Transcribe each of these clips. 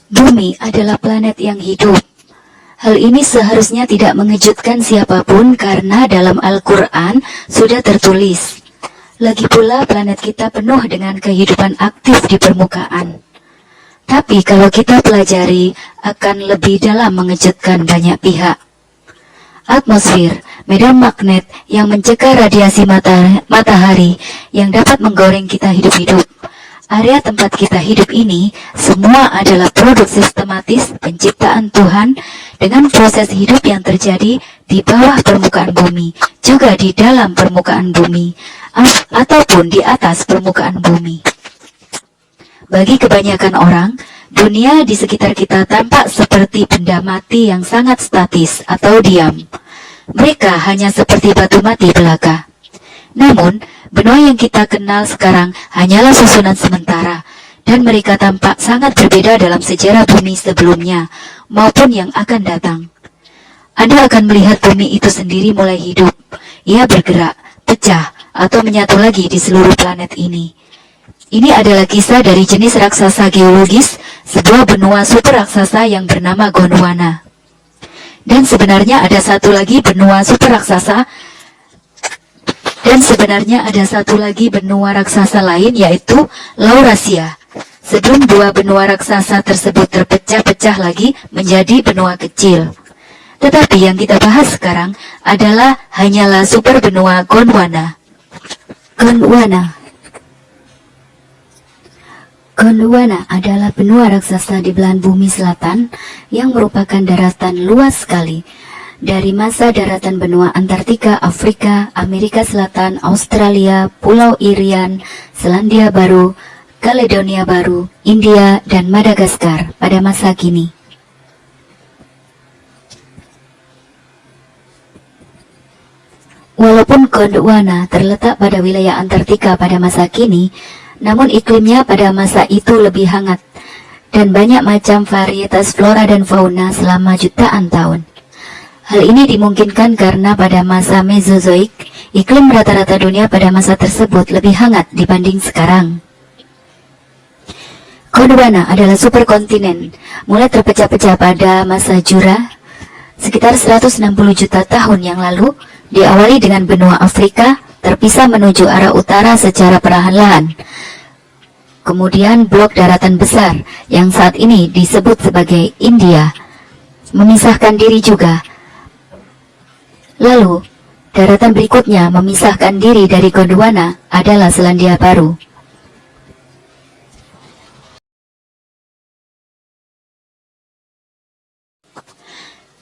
Bumi adalah planet yang hidup. Hal ini seharusnya tidak mengejutkan siapapun karena dalam Al-Quran sudah tertulis. Lagi pula planet kita penuh dengan kehidupan aktif di permukaan. Tapi kalau kita pelajari akan lebih dalam mengejutkan banyak pihak. Atmosfer, medan magnet yang mencegah radiasi matahari yang dapat menggoreng kita hidup-hidup. Area tempat kita hidup ini semua adalah produk sistematis penciptaan Tuhan dengan proses hidup yang terjadi di bawah permukaan bumi, juga di dalam permukaan bumi, ataupun di atas permukaan bumi. Bagi kebanyakan orang, dunia di sekitar kita tampak seperti benda mati yang sangat statis atau diam. Mereka hanya seperti batu mati belaka. Namun, benua yang kita kenal sekarang hanyalah susunan sementara, dan mereka tampak sangat berbeda dalam sejarah bumi sebelumnya, maupun yang akan datang. Anda akan melihat bumi itu sendiri mulai hidup. Ia bergerak, pecah, atau menyatu lagi di seluruh planet ini. Ini adalah kisah dari jenis raksasa geologis, sebuah benua super raksasa yang bernama Gondwana. Dan sebenarnya ada satu lagi benua super raksasa lain, yaitu Laurasia. Sebelum dua benua raksasa tersebut terpecah-pecah lagi menjadi benua kecil. Tetapi yang kita bahas sekarang hanyalah super benua Gondwana. Gondwana adalah benua raksasa di belahan bumi selatan yang merupakan daratan luas sekali. Dari masa daratan benua Antartika, Afrika, Amerika Selatan, Australia, Pulau Irian, Selandia Baru, Kaledonia Baru, India, dan Madagaskar pada masa kini. Walaupun Gondwana terletak pada wilayah Antartika pada masa kini, namun iklimnya pada masa itu lebih hangat, dan banyak macam varietas flora dan fauna selama jutaan tahun. Hal ini dimungkinkan karena pada masa Mesozoik, iklim rata-rata dunia pada masa tersebut lebih hangat dibanding sekarang. Gondwana adalah superkontinen, mulai terpecah-pecah pada masa Jura, sekitar 160 juta tahun yang lalu, diawali dengan benua Afrika, terpisah menuju arah utara secara perlahan-lahan. Kemudian blok daratan besar, yang saat ini disebut sebagai India, memisahkan diri juga. Lalu, daratan berikutnya memisahkan diri dari Gondwana adalah Selandia Baru.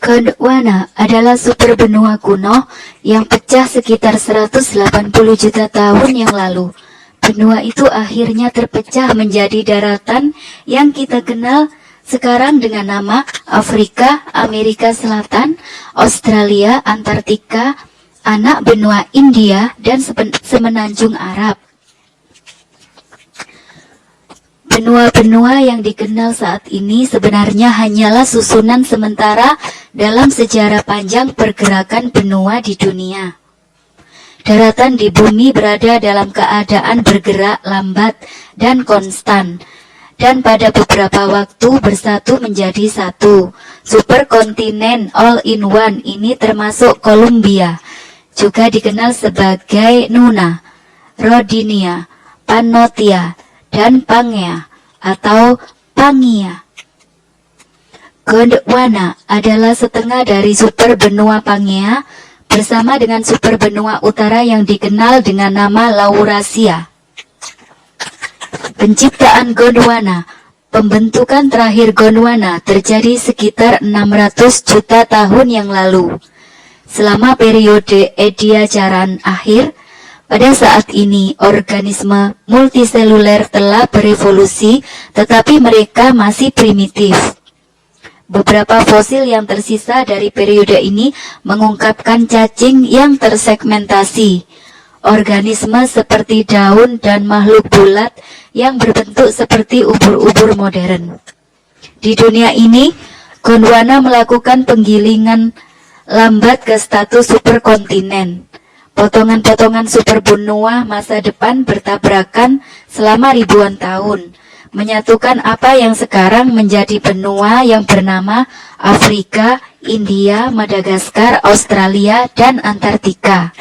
Gondwana adalah super benua kuno yang pecah sekitar 180 juta tahun yang lalu. Benua itu akhirnya terpecah menjadi daratan yang kita kenal sekarang dengan nama Afrika, Amerika Selatan, Australia, Antartika, anak benua India, dan semenanjung Arab. Benua-benua yang dikenal saat ini sebenarnya hanyalah susunan sementara dalam sejarah panjang pergerakan benua di dunia. Daratan di bumi berada dalam keadaan bergerak lambat dan konstan, dan pada beberapa waktu bersatu menjadi satu. Superkontinen all-in-one ini termasuk Columbia, juga dikenal sebagai Nuna, Rodinia, Pannotia, dan Pangea atau Pangia. Gondwana adalah setengah dari super benua Pangea bersama dengan super benua utara yang dikenal dengan nama Laurasia. Penciptaan Gondwana, pembentukan terakhir Gondwana terjadi sekitar 600 juta tahun yang lalu. Selama periode Ediacaran akhir, pada saat ini organisme multiseluler telah berevolusi, tetapi mereka masih primitif. Beberapa fosil yang tersisa dari periode ini mengungkapkan cacing yang tersegmentasi. Organisme seperti daun dan makhluk bulat yang berbentuk seperti ubur-ubur modern. Di dunia ini, Gondwana melakukan penggilingan lambat ke status superkontinen. Potongan-potongan superbenua masa depan bertabrakan selama ribuan tahun, menyatukan apa yang sekarang menjadi benua yang bernama Afrika, India, Madagaskar, Australia, dan Antartika.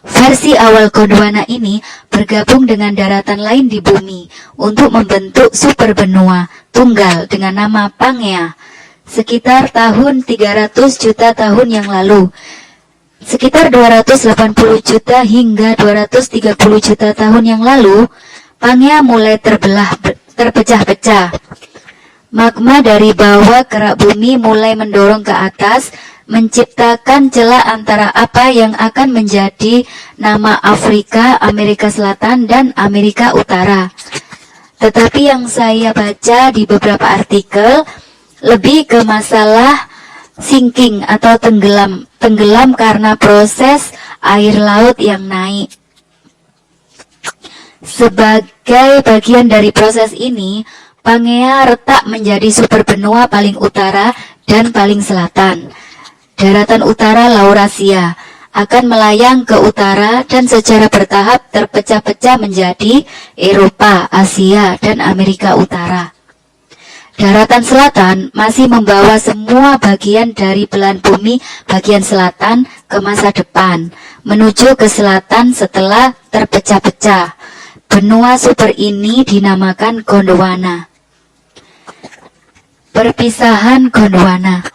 Versi awal Gondwana ini bergabung dengan daratan lain di bumi untuk membentuk superbenua tunggal dengan nama Pangea sekitar tahun 300 juta tahun yang lalu. Sekitar 280 juta hingga 230 juta tahun yang lalu, Pangea mulai terpecah-pecah. Magma dari bawah kerak bumi mulai mendorong ke atas, menciptakan celah antara apa yang akan menjadi nama Afrika, Amerika Selatan, dan Amerika Utara. Tetapi yang saya baca di beberapa artikel, lebih ke masalah sinking atau tenggelam karena proses air laut yang naik. Sebagai bagian dari proses ini, Pangea retak menjadi superbenua paling utara dan paling selatan. Daratan utara Laurasia akan melayang ke utara dan secara bertahap terpecah-pecah menjadi Eropa, Asia, dan Amerika Utara. Daratan selatan masih membawa semua bagian dari belahan bumi bagian selatan ke masa depan, menuju ke selatan setelah terpecah-pecah. Benua super ini dinamakan Gondwana. Perpisahan Gondwana.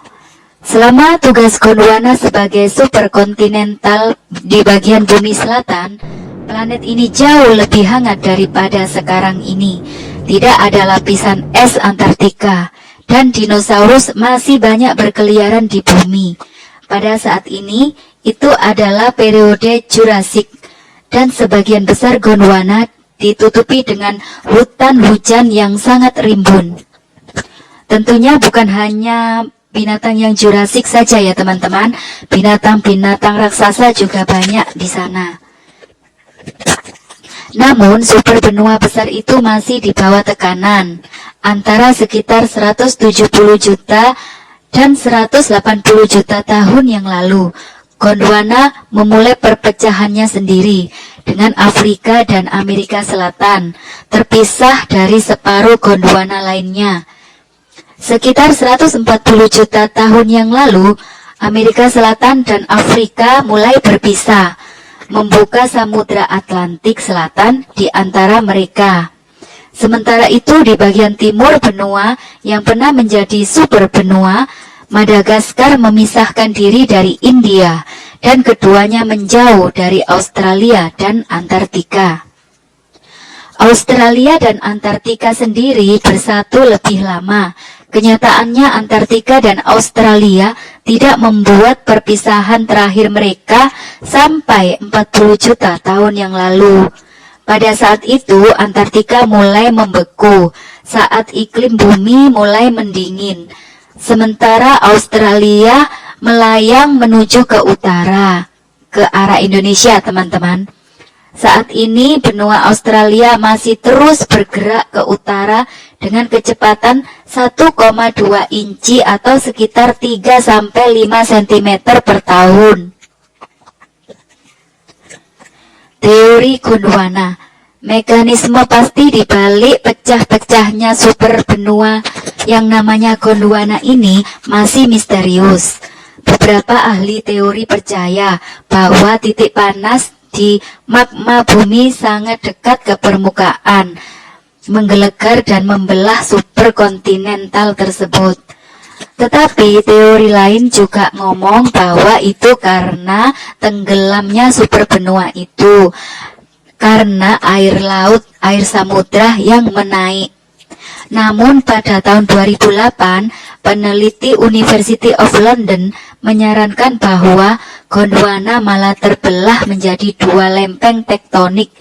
Selama tugas Gondwana sebagai superkontinental di bagian bumi selatan, planet ini jauh lebih hangat daripada sekarang ini. Tidak ada lapisan es Antartika, dan dinosaurus masih banyak berkeliaran di bumi. Pada saat ini, itu adalah periode Jurassik, dan sebagian besar Gondwana ditutupi dengan hutan hujan yang sangat rimbun. Tentunya bukan hanya binatang yang Jurassik saja ya teman-teman, binatang-binatang raksasa juga banyak di sana. Namun superbenua besar itu masih di bawah tekanan, antara sekitar 170 juta dan 180 juta tahun yang lalu. Gondwana memulai perpecahannya sendiri dengan Afrika dan Amerika Selatan, terpisah dari separuh Gondwana lainnya. Sekitar 140 juta tahun yang lalu, Amerika Selatan dan Afrika mulai berpisah, membuka Samudra Atlantik Selatan di antara mereka. Sementara itu di bagian timur benua yang pernah menjadi superbenua, Madagaskar memisahkan diri dari India dan keduanya menjauh dari Australia dan Antartika. Australia dan Antartika sendiri bersatu lebih lama. Kenyataannya Antartika dan Australia tidak membuat perpisahan terakhir mereka sampai 40 juta tahun yang lalu. Pada saat itu Antartika mulai membeku saat iklim bumi mulai mendingin. Sementara Australia melayang menuju ke utara, ke arah Indonesia teman-teman. Saat ini benua Australia masih terus bergerak ke utara dengan kecepatan 1,2 inci atau sekitar 3-5 cm per tahun. Teori Gondwana. Mekanisme pasti dibalik pecah-pecahnya superbenua yang namanya Gondwana ini masih misterius. Beberapa ahli teori percaya bahwa titik panas di magma bumi sangat dekat ke permukaan, menggelegar dan membelah superkontinental tersebut. Tetapi teori lain juga ngomong bahwa itu karena tenggelamnya superbenua itu, karena air laut, air samudra yang menaik. Namun pada tahun 2008, peneliti University of London menyarankan bahwa Gondwana malah terbelah menjadi 2 lempeng tektonik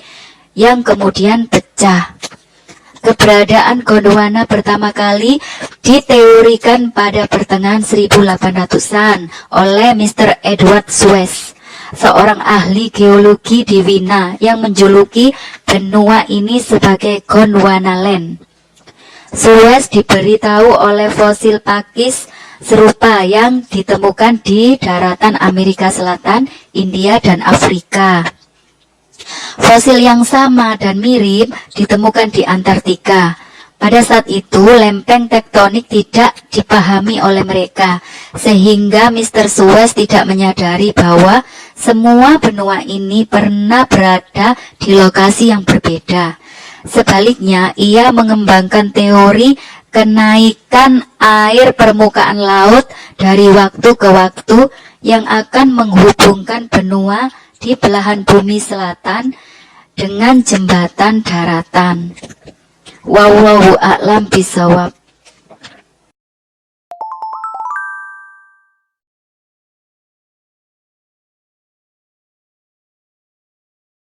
yang kemudian pecah. Keberadaan Gondwana pertama kali diteorikan pada pertengahan 1800-an oleh Mr. Edward Suez, seorang ahli geologi di Wina yang menjuluki benua ini sebagai Gondwanaland. Suez diberitahu oleh fosil pakis serupa yang ditemukan di daratan Amerika Selatan, India, dan Afrika. Fosil yang sama dan mirip ditemukan di Antartika. Pada saat itu, lempeng tektonik tidak dipahami oleh mereka, sehingga Mr. Suez tidak menyadari bahwa semua benua ini pernah berada di lokasi yang berbeda. Sebaliknya, ia mengembangkan teori kenaikan air permukaan laut dari waktu ke waktu yang akan menghubungkan benua di belahan bumi selatan dengan jembatan daratan. Wallahu a'lam bishawab.